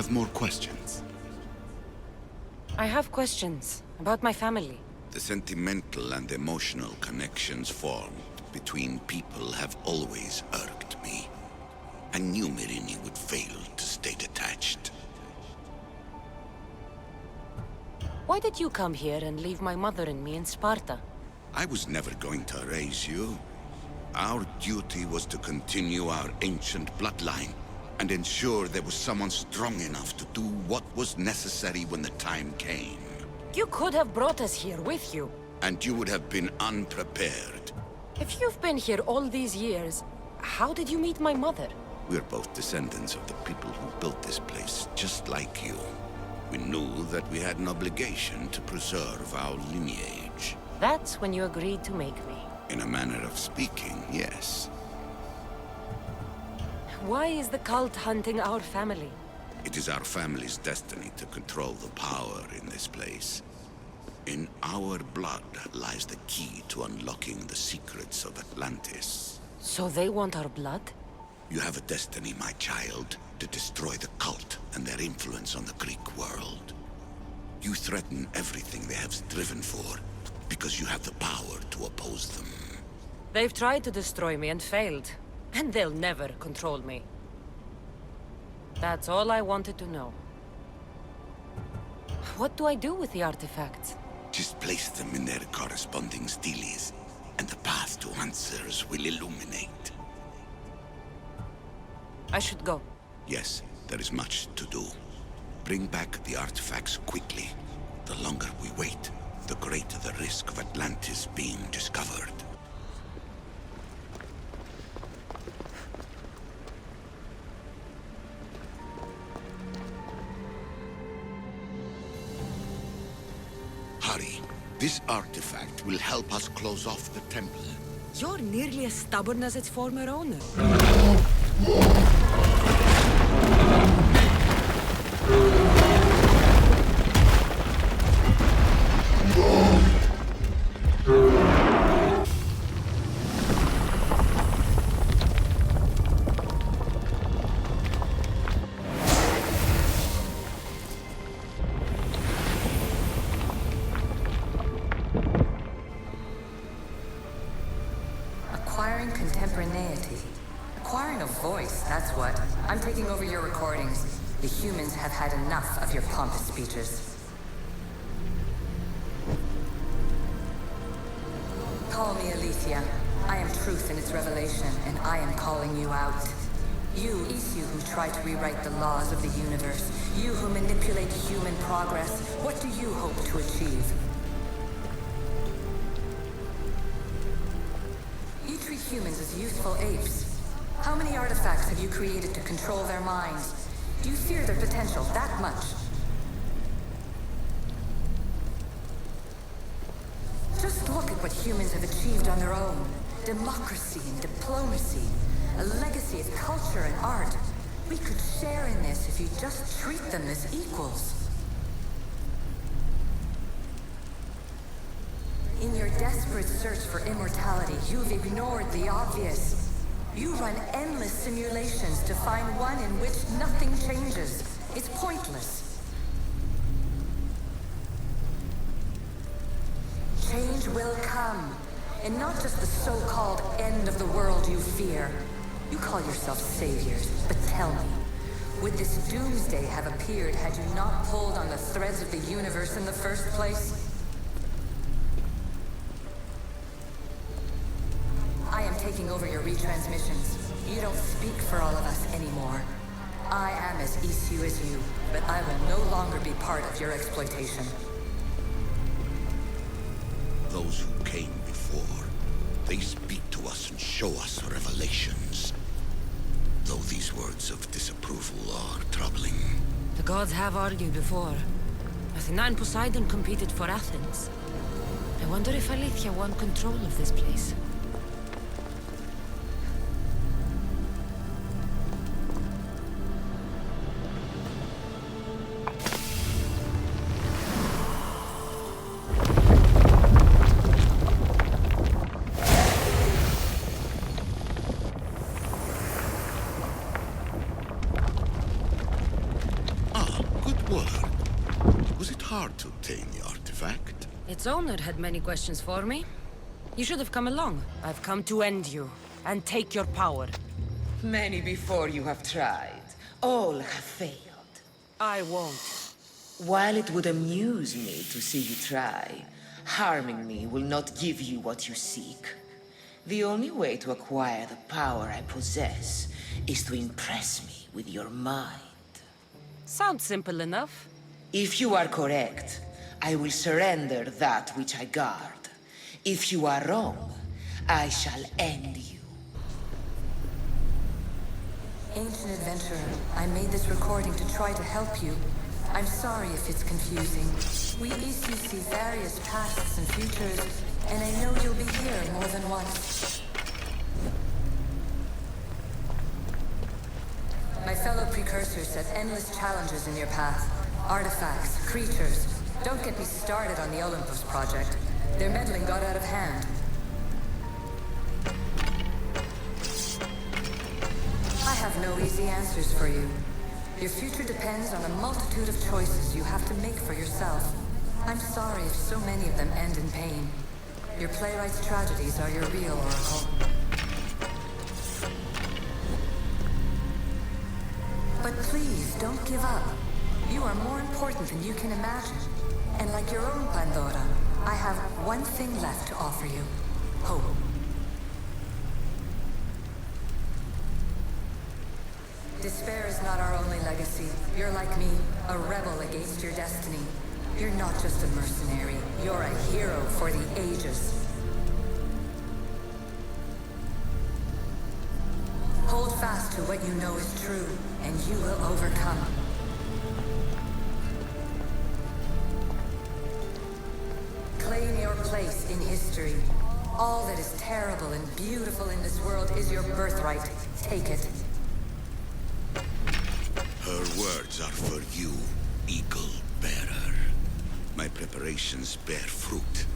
have more questions? I have questions about my family. The sentimental and emotional connections formed between people have always irked me. I knew Myrrine would fail to stay detached. Why did you come here and leave my mother and me in Sparta? I was never going to raise you. Our duty was to continue our ancient bloodline and ensure there was someone strong enough to do what was necessary when the time came. You could have brought us here with you. And you would have been unprepared. If you've been here all these years, how did you meet my mother? We're both descendants of the people who built this place, just like you. We knew that we had an obligation to preserve our lineage. That's when you agreed to make me. In a manner of speaking, yes. Why is the cult hunting our family? It is our family's destiny to control the power in this place. In our blood lies the key to unlocking the secrets of Atlantis. So they want our blood? You have a destiny, my child, to destroy the cult and their influence on the Greek world. You threaten everything they have striven for, because you have the power to oppose them. They've tried to destroy me and failed, and they'll never control me. That's all I wanted to know. What do I do with the artifacts? Just place them in their corresponding steles, and the path to answers will illuminate. I should go. Yes, there is much to do. Bring back the artifacts quickly. The longer we wait, the greater the risk of Atlantis being discovered. Hurry. This artifact will help us close off the temple. You're nearly as stubborn as its former owner. Acquiring contemporaneity. Acquiring a voice, that's what. I'm taking over your recordings. The humans have had enough of your pompous speeches. Call me Aletheia. I am truth in its revelation, and I am calling you out. You, it's you who try to rewrite the laws of the universe. You who manipulate human progress. What do you hope to achieve? You treat humans as useful apes. How many artifacts have you created to control their minds? Do you fear their potential that much? Just look at what humans have achieved on their own. Democracy and diplomacy. A legacy of culture and art. We could share in this if you just treat them as equals. In your desperate search for immortality, you've ignored the obvious. You run endless simulations to find one in which nothing changes. It's pointless. Change will come, and not just the so-called end of the world you fear. You call yourselves saviors, but tell me, would this doomsday have appeared had you not pulled on the threads of the universe in the first place? I am taking over your retransmissions. You don't speak for all of us anymore. I am as issue as you, but I will no longer be part of your exploitation. Those who came before, they speak to us and show us revelations. Though these words of disapproval are troubling. The gods have argued before. Athena and Poseidon competed for Athens. I wonder if Aletheia won control of this place. work? Was it hard to obtain the artifact? Its owner had many questions for me. You should have come along. I've come to end you, and take your power. Many before you have tried. All have failed. I won't. While it would amuse me to see you try, harming me will not give you what you seek. The only way to acquire the power I possess is to impress me with your mind. Sounds simple enough. If you are correct, I will surrender that which I guard. If you are wrong, I shall end you. Ancient adventurer, I made this recording to try to help you. I'm sorry if it's confusing. We issue see various pasts and futures, and I know you'll be here more than once. My fellow precursors set endless challenges in your path. Artifacts, creatures. Don't get me started on the Olympus project. Their meddling got out of hand. I have no easy answers for you. Your future depends on a multitude of choices you have to make for yourself. I'm sorry if so many of them end in pain. Your playwright's tragedies are your real oracle. But please, don't give up. You are more important than you can imagine. And like your own Pandora, I have one thing left to offer you. Hope. Despair is not our only legacy. You're like me, a rebel against your destiny. You're not just a mercenary, you're a hero for the ages. Hold fast to what you know is true, and you will overcome. Claim your place in history. All that is terrible and beautiful in this world is your birthright. Take it. Her words are for you, Eagle Bearer. My preparations bear fruit.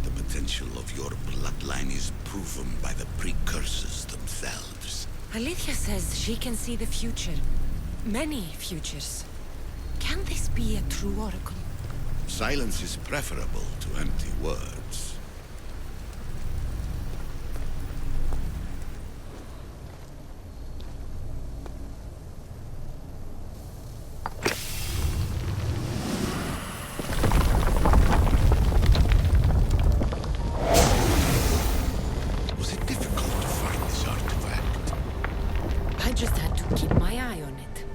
The potential of your bloodline is proven by the precursors themselves. Alexios says she can see the future. Many futures. Can this be a true oracle? Silence is preferable to empty words. Was it difficult to find this artifact? I just had to keep my eye on it.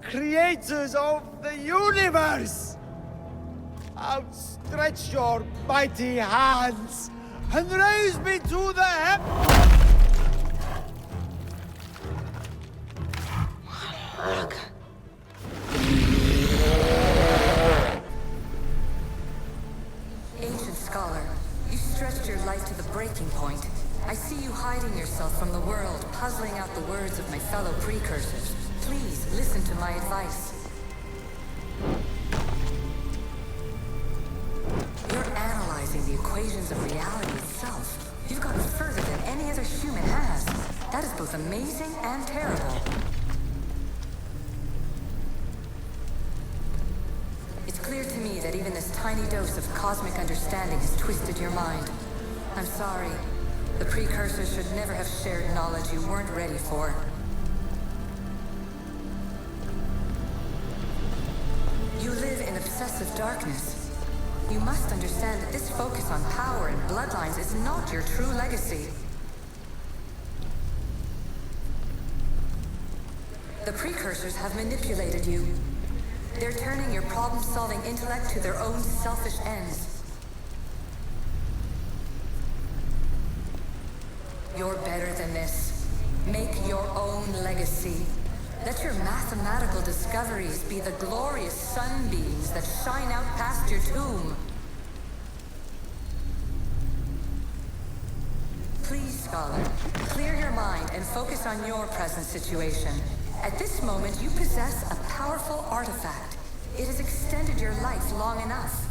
Creators of the universe! Outstretch your mighty hands and raise me to the Ancient scholar, you stretched your life to the breaking point. I see you hiding yourself from the world, puzzling out the words of my fellow precursors. Please, listen to my advice. You're analyzing the equations of reality itself. You've gotten further than any other human has. That is both amazing and terrible. It's clear to me that even this tiny dose of cosmic understanding has twisted your mind. I'm sorry. The precursors should never have shared knowledge you weren't ready for. You live in obsessive darkness. You must understand that this focus on power and bloodlines is not your true legacy. The precursors have manipulated you. They're turning your problem-solving intellect to their own selfish ends. You're better than this. Make your own legacy. Let your mathematical discoveries be the glorious sunbeams that shine out past your tomb. Please, scholar, clear your mind and focus on your present situation. At this moment, you possess a powerful artifact. It has extended your life long enough.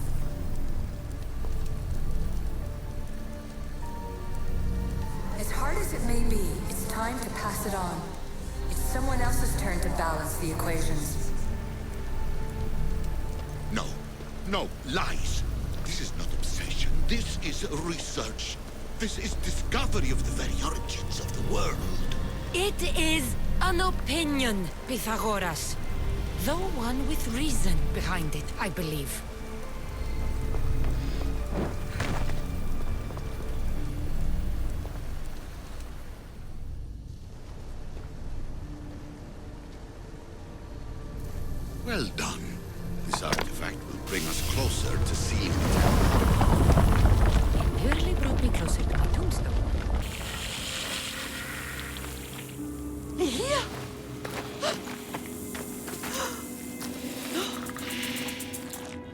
As hard as it may be, it's time to pass it on. It's someone else's turn to balance the equations. No, lies. This is not obsession. This is research. This is discovery of the very origins of the world. It is an opinion, Pythagoras. Though one with reason behind it, I believe. Well done. This artifact will bring us closer to seeing it. It nearly brought me closer to my tombstone. Here?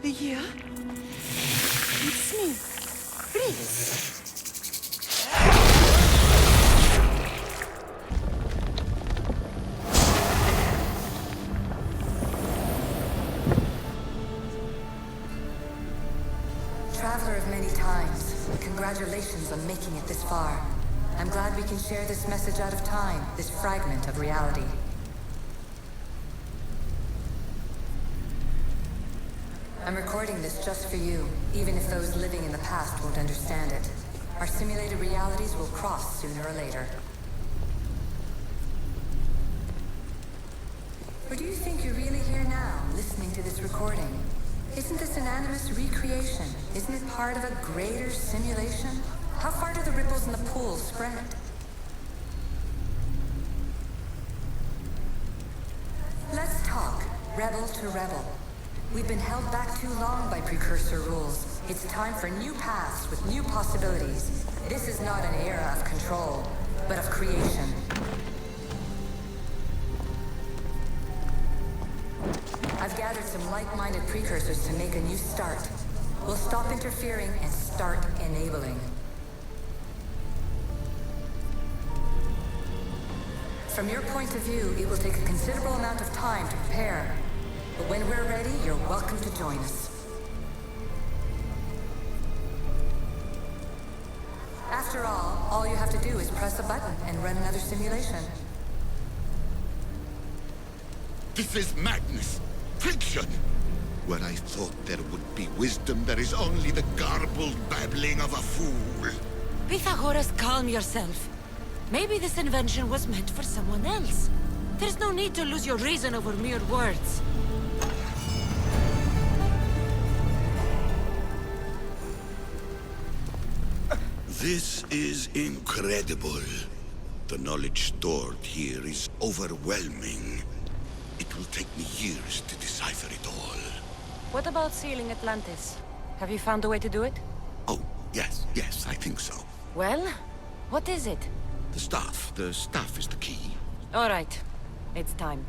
Here? It's me. Please. Traveler of many times, congratulations on making it this far. I'm glad we can share this message out of time, this fragment of reality. I'm recording this just for you, even if those living in the past won't understand it. Our simulated realities will cross sooner or later. Or do you think you're really here now, listening to this recording? Isn't this an animus recreation? Isn't it part of a greater simulation? How far do the ripples in the pool spread? Let's talk, rebel to rebel. We've been held back too long by precursor rules. It's time for new paths with new possibilities. This is not an era of control, but of creation. I've gathered some like-minded precursors to make a new start. We'll stop interfering and start enabling. From your point of view, it will take a considerable amount of time to prepare. But when we're ready, you're welcome to join us. After all you have to do is press a button and run another simulation. This is madness. Fiction. Where I thought there would be wisdom, there is only the garbled babbling of a fool. Pythagoras, calm yourself. Maybe this invention was meant for someone else. There's no need to lose your reason over mere words. This is incredible. The knowledge stored here is overwhelming. It will take me years to decipher it all. What about sealing Atlantis? Have you found a way to do it? Oh, yes, I think so. Well, what is it? The staff is the key. All right, it's time.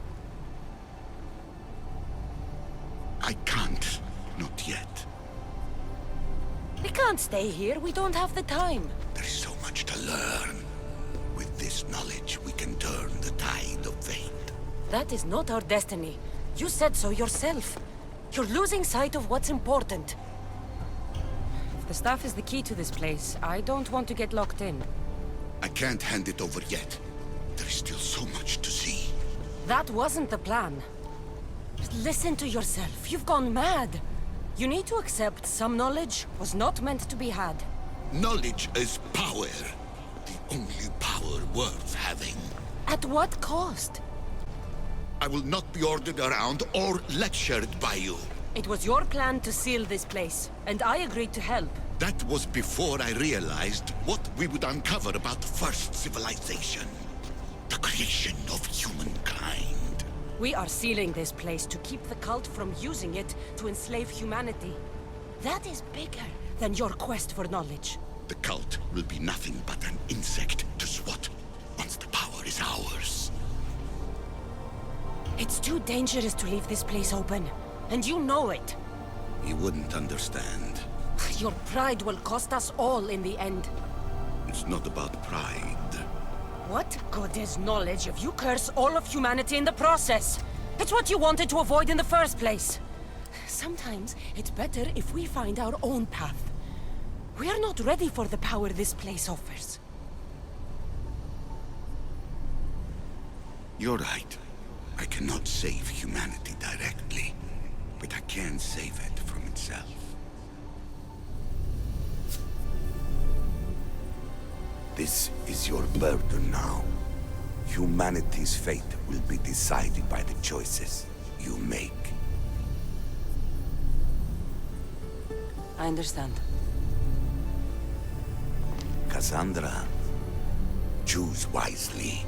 I can't, not yet. We can't stay here, we don't have the time. There is so much to learn. With this knowledge, we can turn the tide of fate. That is not our destiny. You said so yourself. You're losing sight of what's important. If the staff is the key to this place, I don't want to get locked in. I can't hand it over yet. There is still so much to see. That wasn't the plan. Just listen to yourself. You've gone mad. You need to accept some knowledge was not meant to be had. Knowledge is power. The only power worth having. At what cost? I will not be ordered around or lectured by you. It was your plan to seal this place, and I agreed to help. That was before I realized what we would uncover about the first civilization. The creation of humankind. We are sealing this place to keep the cult from using it to enslave humanity. That is bigger than your quest for knowledge. The cult will be nothing but an insect to swat once the power is ours. It's too dangerous to leave this place open, and you know it. You wouldn't understand. Your pride will cost us all in the end. It's not about pride. What good is knowledge if you curse all of humanity in the process? It's what you wanted to avoid in the first place. Sometimes it's better if we find our own path. We are not ready for the power this place offers. You're right. I cannot save humanity directly, but I can save it from its myself. This is your burden now. Humanity's fate will be decided by the choices you make. I understand. Kassandra, choose wisely.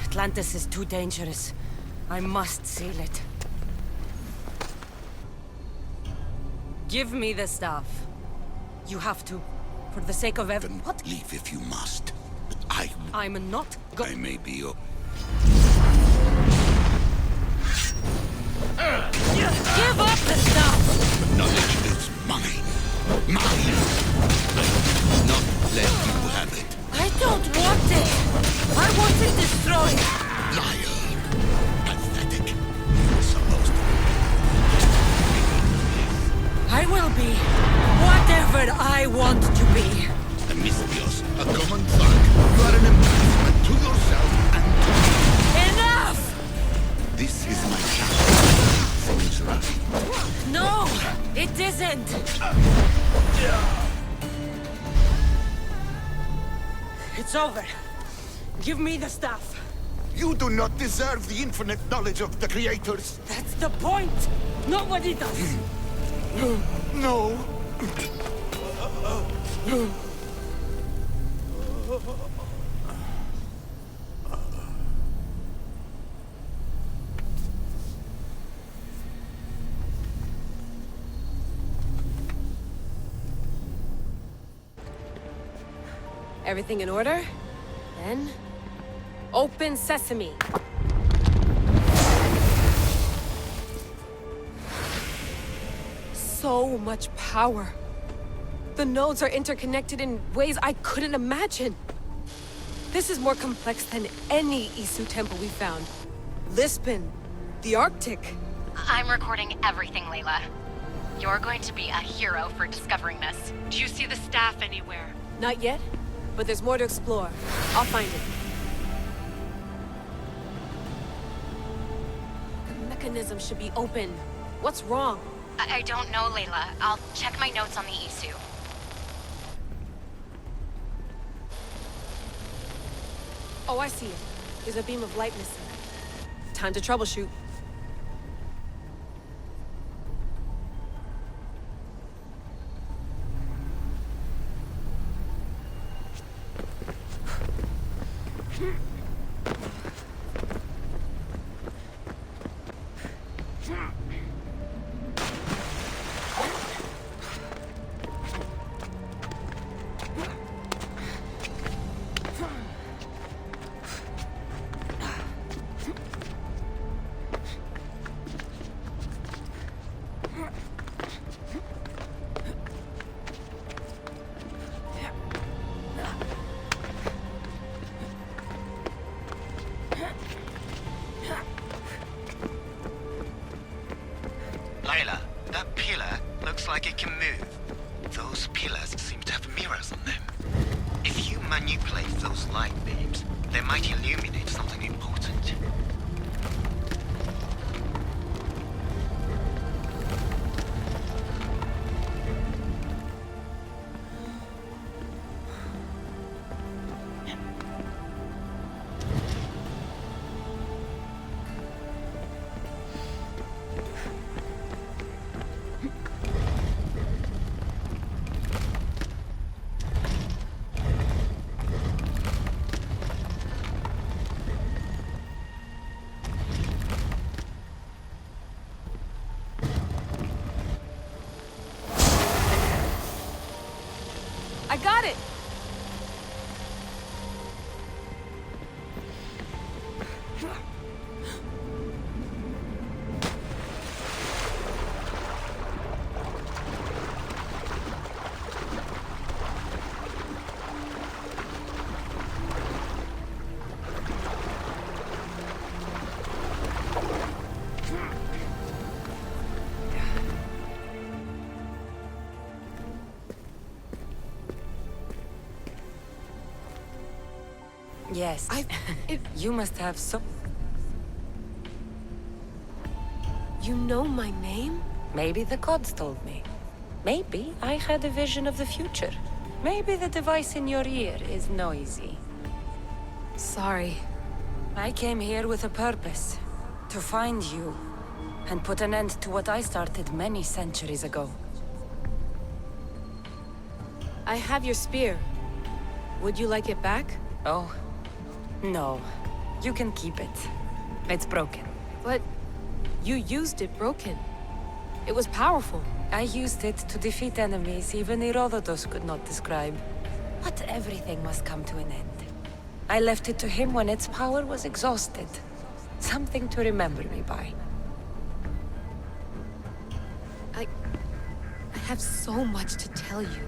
Atlantis is too dangerous. I must seal it. Give me the staff. You have to. For the sake of Then What? leave if you must. But I'm not I may be your... Give up the staff! Knowledge is mine. Mine! I will not let you have it. I don't want it! I want it destroyed! Liar! Pathetic. You're supposed to I will be whatever I want to be. Alexios, a common thug. You are an embarrassment to yourself and to me. Enough! This is my chance. Things right. No, it isn't! It's over. Give me the staff. You do not deserve the infinite knowledge of the creators. That's the point! Nobody does! No. Everything in order? Then... Open sesame! So much power. The nodes are interconnected in ways I couldn't imagine. This is more complex than any Isu temple we found. Lisbon, the Arctic. I'm recording everything, Layla. You're going to be a hero for discovering this. Do you see the staff anywhere? Not yet, but there's more to explore. I'll find it. The mechanism should be open. What's wrong? I don't know, Layla. I'll check my notes on the Isu. Oh, I see it. There's a beam of light missing. Time to troubleshoot. Layla, that pillar looks like it can move. Those pillars seem to have mirrors on them. If you manipulate those light beams, they might illuminate something important. Yes. You must have some... You know my name? Maybe the gods told me. Maybe I had a vision of the future. Maybe the device in your ear is noisy. Sorry. I came here with a purpose. To find you. And put an end to what I started many centuries ago. I have your spear. Would you like it back? Oh. No. You can keep it. It's broken. But you used it broken. It was powerful. I used it to defeat enemies even Herodotus could not describe. But everything must come to an end. I left it to him when its power was exhausted. Something to remember me by. I have so much to tell you.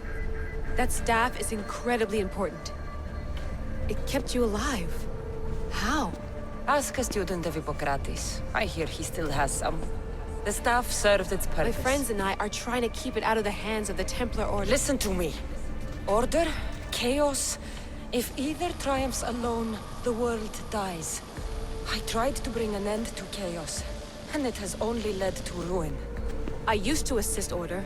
That staff is incredibly important. It kept you alive. How? Ask a student of Hippocrates. I hear he still has some. The staff served its purpose. My friends and I are trying to keep it out of the hands of the Templar Order. Listen to me. Order, chaos. If either triumphs alone, the world dies. I tried to bring an end to chaos, and it has only led to ruin. I used to assist Order.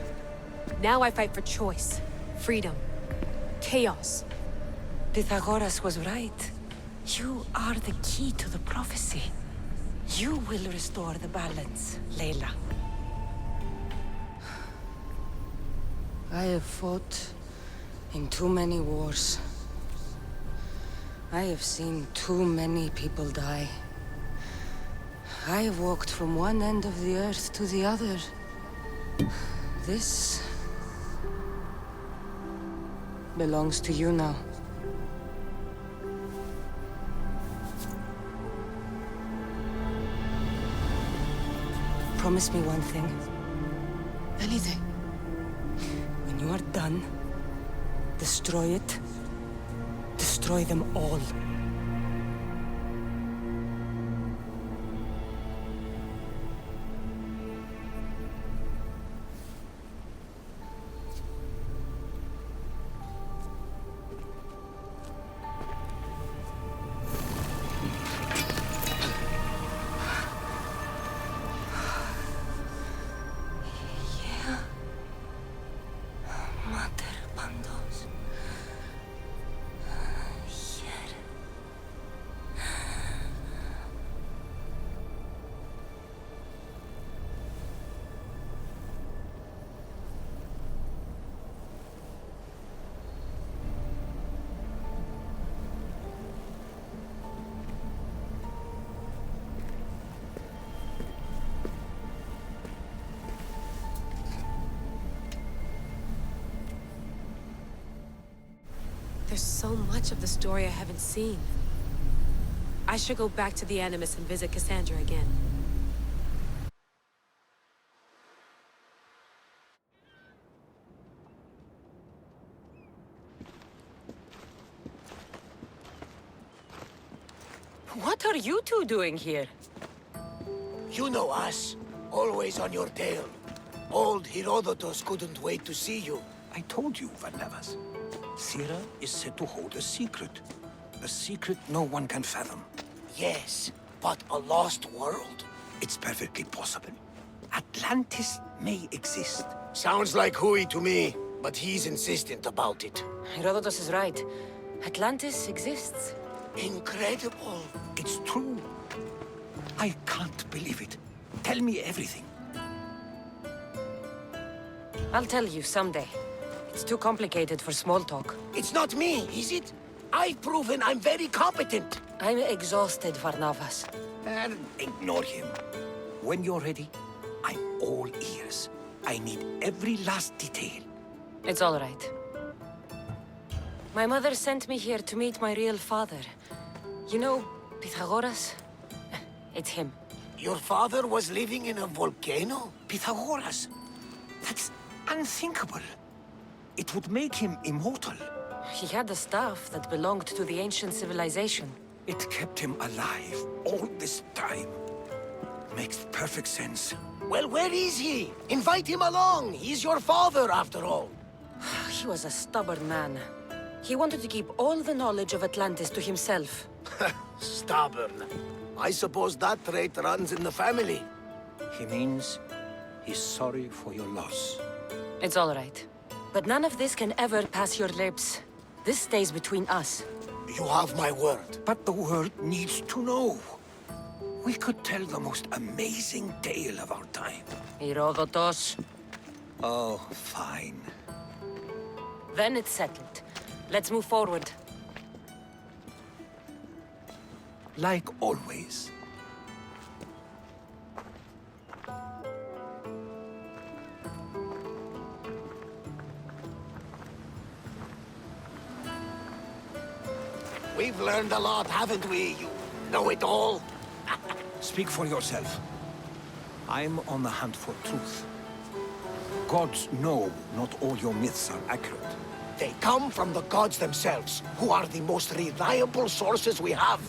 Now I fight for choice, freedom, chaos. Pythagoras was right. You are the key to the prophecy. You will restore the balance, Layla. I have fought in too many wars. I have seen too many people die. I have walked from one end of the earth to the other. This belongs to you now. Promise me one thing. Anything. When you are done, destroy it. Destroy them all. There's so much of the story I haven't seen. I should go back to the Animus and visit Kassandra again. What are you two doing here? You know us. Always on your tail. Old Herodotus couldn't wait to see you. I told you, Varnavas. Sira is said to hold a secret. A secret no one can fathom. Yes, but a lost world? It's perfectly possible. Atlantis may exist. Sounds like Hui to me, but he's insistent about it. Herodotus is right. Atlantis exists. Incredible. It's true. I can't believe it. Tell me everything. I'll tell you someday. It's too complicated for small talk. It's not me, is it? I've proven I'm very competent. I'm exhausted, Varnavas. And ignore him. When you're ready, I'm all ears. I need every last detail. It's all right. My mother sent me here to meet my real father. You know, Pythagoras? It's him. Your father was living in a volcano? Pythagoras? That's unthinkable. It would make him immortal. He had a staff that belonged to the ancient civilization. It kept him alive all this time. Makes perfect sense. Well, where is he? Invite him along. He's your father, after all. He was a stubborn man. He wanted to keep all the knowledge of Atlantis to himself. Stubborn. I suppose that trait runs in the family. He means he's sorry for your loss. It's all right. But none of this can ever pass your lips. This stays between us. You have my word. But the world needs to know. We could tell the most amazing tale of our time. Herodotos. Oh, fine. Then it's settled. Let's move forward. Like always. We've learned a lot, haven't we? You know it all. Speak for yourself. I'm on the hunt for truth. Gods know not all your myths are accurate. They come from the gods themselves, who are the most reliable sources we have.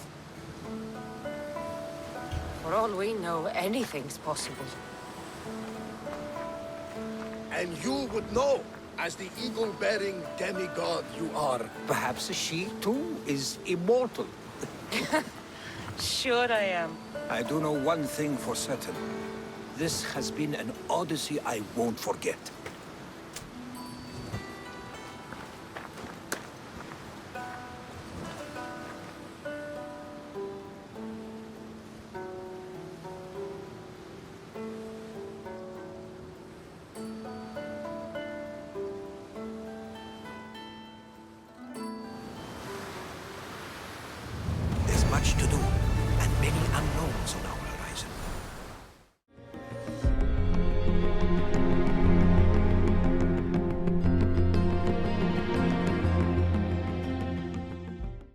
For all we know, anything's possible. And you would know, as the eagle-bearing demigod you are. Perhaps she, too, is immortal. Sure I am. I do know one thing for certain. This has been an odyssey I won't forget. There's much to do, and many unknowns on our